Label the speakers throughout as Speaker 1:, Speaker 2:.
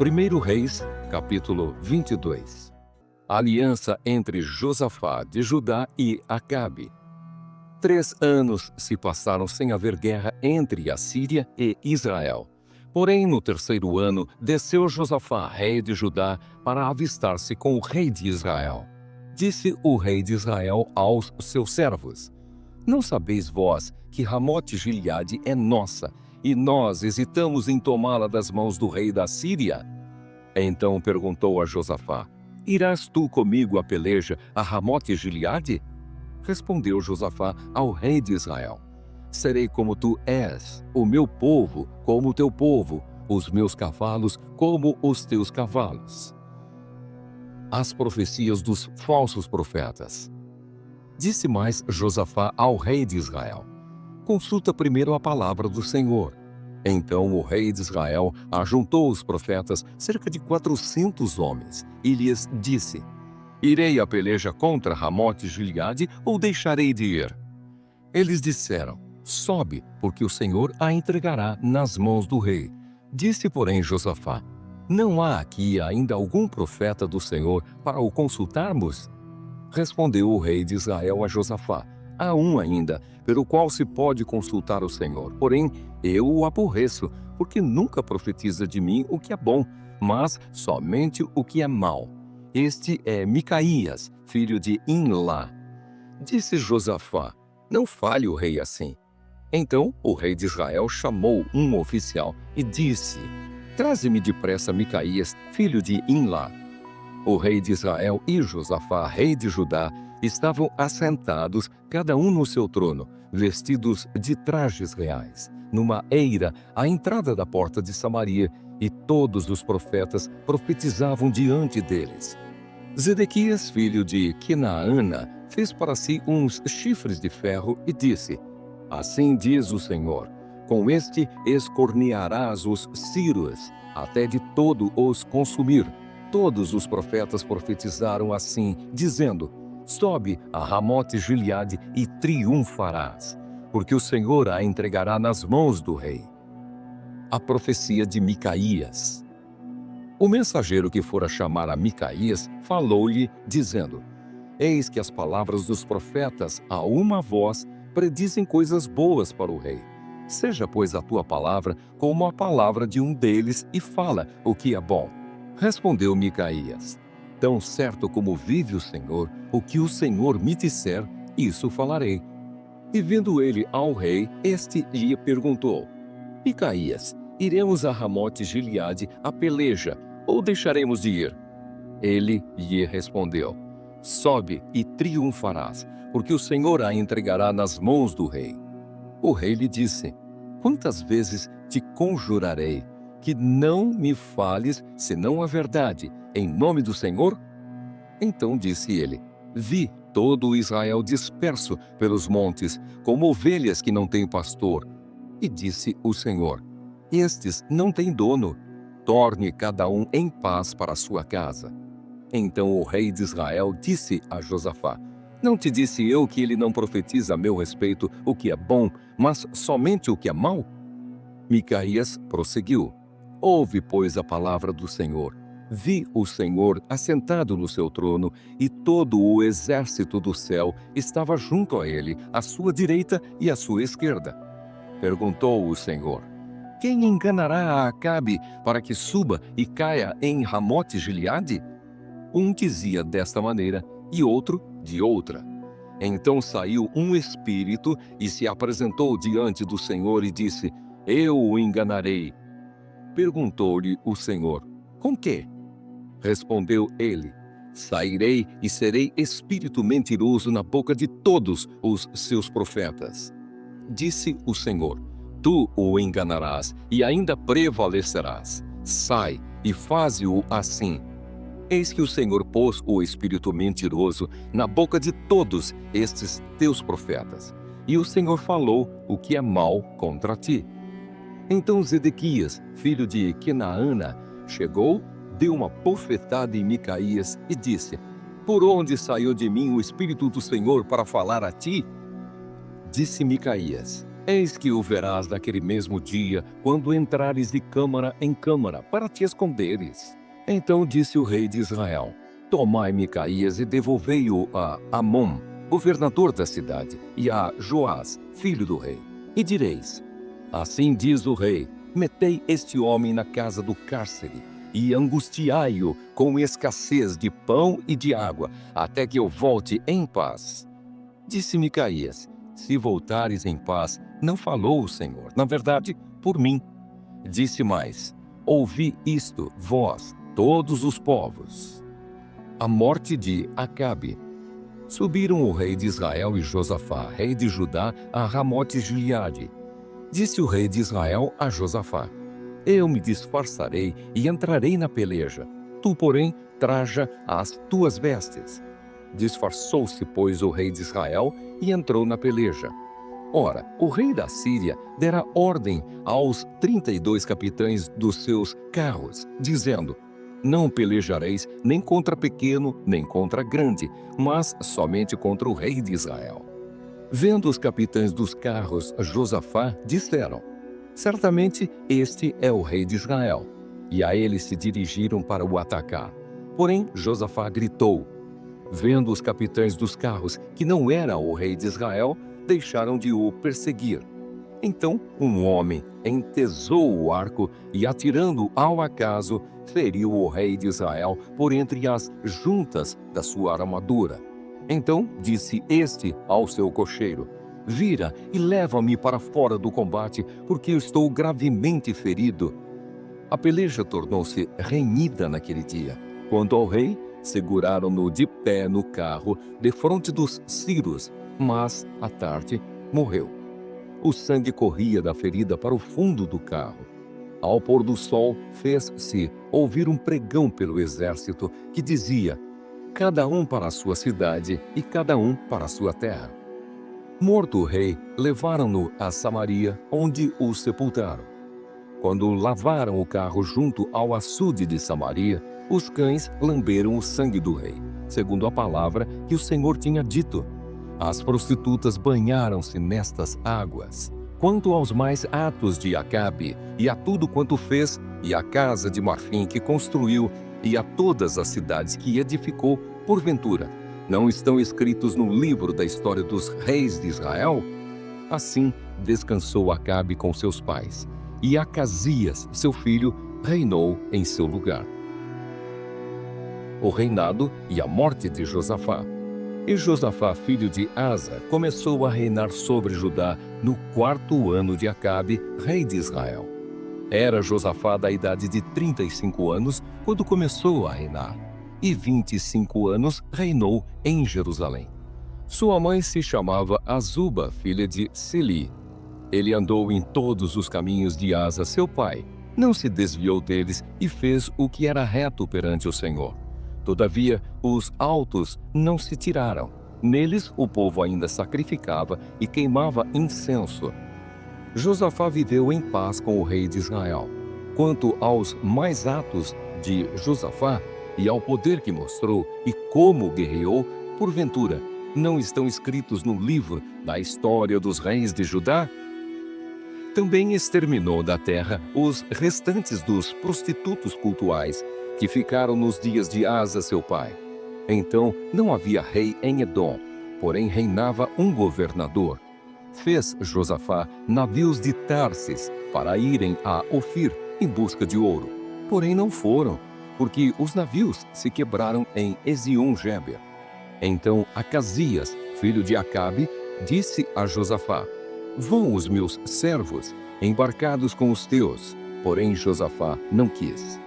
Speaker 1: 1 Reis, capítulo 22. A aliança entre Josafá de Judá e Acabe. 3 anos se passaram sem haver guerra entre a Síria e Israel. Porém, no 3º ano, desceu Josafá, rei de Judá, para avistar-se com o rei de Israel. Disse o rei de Israel aos seus servos: Não sabeis vós que Ramote-Gileade é nossa, e nós hesitamos em tomá-la das mãos do rei da Síria? Então perguntou a Josafá: Irás tu comigo à peleja a Ramote-Gileade? Respondeu Josafá ao rei de Israel: Serei como tu és, o meu povo como o teu povo, os meus cavalos como os teus cavalos. As profecias dos falsos profetas. Disse mais Josafá ao rei de Israel: Consulta primeiro a palavra do Senhor. Então o rei de Israel ajuntou os profetas, cerca de 400 homens, e lhes disse: Irei à peleja contra Ramote-Gileade ou deixarei de ir? Eles disseram: Sobe, porque o Senhor a entregará nas mãos do rei. Disse, porém, Josafá: Não há aqui ainda algum profeta do Senhor para o consultarmos? Respondeu o rei de Israel a Josafá: Há um ainda, pelo qual se pode consultar o Senhor. Porém, eu o aborreço, porque nunca profetiza de mim o que é bom, mas somente o que é mau. Este é Micaías, filho de Imlá. Disse Josafá: Não fale o rei assim. Então o rei de Israel chamou um oficial e disse: Traze-me depressa Micaías, filho de Imlá. O rei de Israel e Josafá, rei de Judá, estavam assentados, cada um no seu trono, vestidos de trajes reais, numa eira à entrada da porta de Samaria, e todos os profetas profetizavam diante deles. Zedequias, filho de Quinaana, fez para si uns chifres de ferro e disse: Assim diz o Senhor: Com este escornearás os círios, até de todo os consumir. Todos os profetas profetizaram assim, dizendo: Sobe a Ramote-Gileade e triunfarás, porque o Senhor a entregará nas mãos do rei. A profecia de Micaías. O mensageiro que fora chamar a Micaías falou-lhe, dizendo: Eis que as palavras dos profetas, a uma voz, predizem coisas boas para o rei. Seja, pois, a tua palavra como a palavra de um deles e fala o que é bom. Respondeu Micaías: Tão certo como vive o Senhor, o que o Senhor me disser, isso falarei. E vindo ele ao rei, este lhe perguntou: Micaías, iremos a Ramote-Gileade a peleja, ou deixaremos de ir? Ele lhe respondeu: Sobe e triunfarás, porque o Senhor a entregará nas mãos do rei. O rei lhe disse: Quantas vezes te conjurarei que não me fales senão a verdade, em nome do Senhor? Então disse ele: Vi todo o Israel disperso pelos montes, como ovelhas que não têm pastor. E disse o Senhor: Estes não têm dono. Torne cada um em paz para a sua casa. Então o rei de Israel disse a Josafá: Não te disse eu que ele não profetiza a meu respeito o que é bom, mas somente o que é mau? Micaías prosseguiu: Ouve, pois, a palavra do Senhor. Vi o Senhor assentado no seu trono, e todo o exército do céu estava junto a ele, à sua direita e à sua esquerda. Perguntou o Senhor: Quem enganará a Acabe para que suba e caia em Ramote-Gileade? Um dizia desta maneira e outro de outra. Então saiu um espírito e se apresentou diante do Senhor e disse: Eu o enganarei. Perguntou-lhe o Senhor: Com quê? Respondeu ele: Sairei e serei espírito mentiroso na boca de todos os seus profetas. Disse o Senhor: Tu o enganarás e ainda prevalecerás. Sai e faze-o assim. Eis que o Senhor pôs o espírito mentiroso na boca de todos estes teus profetas, e o Senhor falou o que é mal contra ti. Então Zedequias, filho de Quinaana, chegou, deu uma bofetada em Micaías e disse: Por onde saiu de mim o espírito do Senhor para falar a ti? Disse Micaías: Eis que o verás naquele mesmo dia, quando entrares de câmara em câmara, para te esconderes. Então disse o rei de Israel: Tomai Micaías e devolvei-o a Amon, governador da cidade, e a Joás, filho do rei. E direis: Assim diz o rei: Metei este homem na casa do cárcere, e angustiai-o com escassez de pão e de água, até que eu volte em paz. Disse Micaías: Se voltares em paz, não falou o Senhor, na verdade, por mim. Disse mais: Ouvi isto, vós, todos os povos. A morte de Acabe. Subiram o rei de Israel e Josafá, rei de Judá, a Ramote-Gileade. Disse o rei de Israel a Josafá: Eu me disfarçarei e entrarei na peleja. Tu, porém, traja as tuas vestes. Disfarçou-se, pois, o rei de Israel e entrou na peleja. Ora, o rei da Síria dera ordem aos 32 capitães dos seus carros, dizendo: Não pelejareis nem contra pequeno, nem contra grande, mas somente contra o rei de Israel. Vendo os capitães dos carros Josafá, disseram: Certamente este é o rei de Israel. E a ele se dirigiram para o atacar. Porém, Josafá gritou. Vendo os capitães dos carros que não era o rei de Israel, deixaram de o perseguir. Então um homem entesou o arco e, atirando ao acaso, feriu o rei de Israel por entre as juntas da sua armadura. Então disse este ao seu cocheiro: Vira e leva-me para fora do combate, porque eu estou gravemente ferido. A peleja tornou-se renhida naquele dia. Quanto ao rei, seguraram-no de pé no carro, defronte dos ciros, mas, à tarde, morreu. O sangue corria da ferida para o fundo do carro. Ao pôr do sol, fez-se ouvir um pregão pelo exército que dizia: Cada um para a sua cidade e cada um para a sua terra. Morto o rei, levaram-no a Samaria, onde o sepultaram. Quando lavaram o carro junto ao açude de Samaria, os cães lamberam o sangue do rei, segundo a palavra que o Senhor tinha dito. As prostitutas banharam-se nestas águas. Quanto aos mais atos de Acabe, e a tudo quanto fez, e a casa de marfim que construiu, e a todas as cidades que edificou, porventura, não estão escritos no livro da história dos reis de Israel? Assim descansou Acabe com seus pais, e Acasias, seu filho, reinou em seu lugar. O reinado e a morte de Josafá. E Josafá, filho de Asa, começou a reinar sobre Judá no 4º ano de Acabe, rei de Israel. Era Josafá da idade de 35 anos quando começou a reinar, e 25 anos reinou em Jerusalém. Sua mãe se chamava Azuba, filha de Sili. Ele andou em todos os caminhos de Asa, seu pai, não se desviou deles e fez o que era reto perante o Senhor. Todavia, os altos não se tiraram. Neles o povo ainda sacrificava e queimava incenso. Josafá viveu em paz com o rei de Israel. Quanto aos mais atos de Josafá e ao poder que mostrou e como guerreou, porventura, não estão escritos no livro da história dos reis de Judá? Também exterminou da terra os restantes dos prostitutos cultuais que ficaram nos dias de Asa, seu pai. Então não havia rei em Edom, porém reinava um governador. Fez Josafá navios de Tarsis para irem a Ofir em busca de ouro. Porém não foram, porque os navios se quebraram em Ezion-Geber. Então Acasias, filho de Acabe, disse a Josafá: Vão os meus servos, embarcados com os teus. Porém Josafá não quis.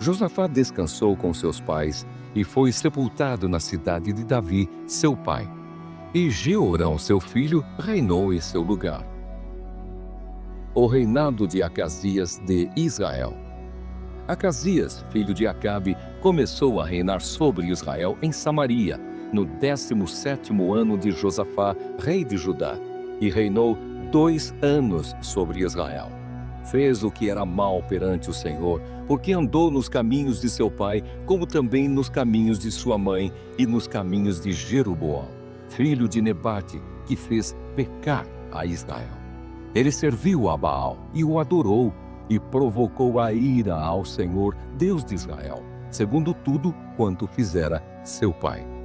Speaker 1: Josafá descansou com seus pais e foi sepultado na cidade de Davi, seu pai. E Jeorão, seu filho, reinou em seu lugar. O reinado de Acasias de Israel. Acasias, filho de Acabe, começou a reinar sobre Israel em Samaria, no 17º ano de Josafá, rei de Judá, e reinou 2 anos sobre Israel. Fez o que era mal perante o Senhor, porque andou nos caminhos de seu pai, como também nos caminhos de sua mãe e nos caminhos de Jeroboão, filho de Nebate, que fez pecar a Israel. Ele serviu a Baal e o adorou, e provocou a ira ao Senhor, Deus de Israel, segundo tudo quanto fizera seu pai.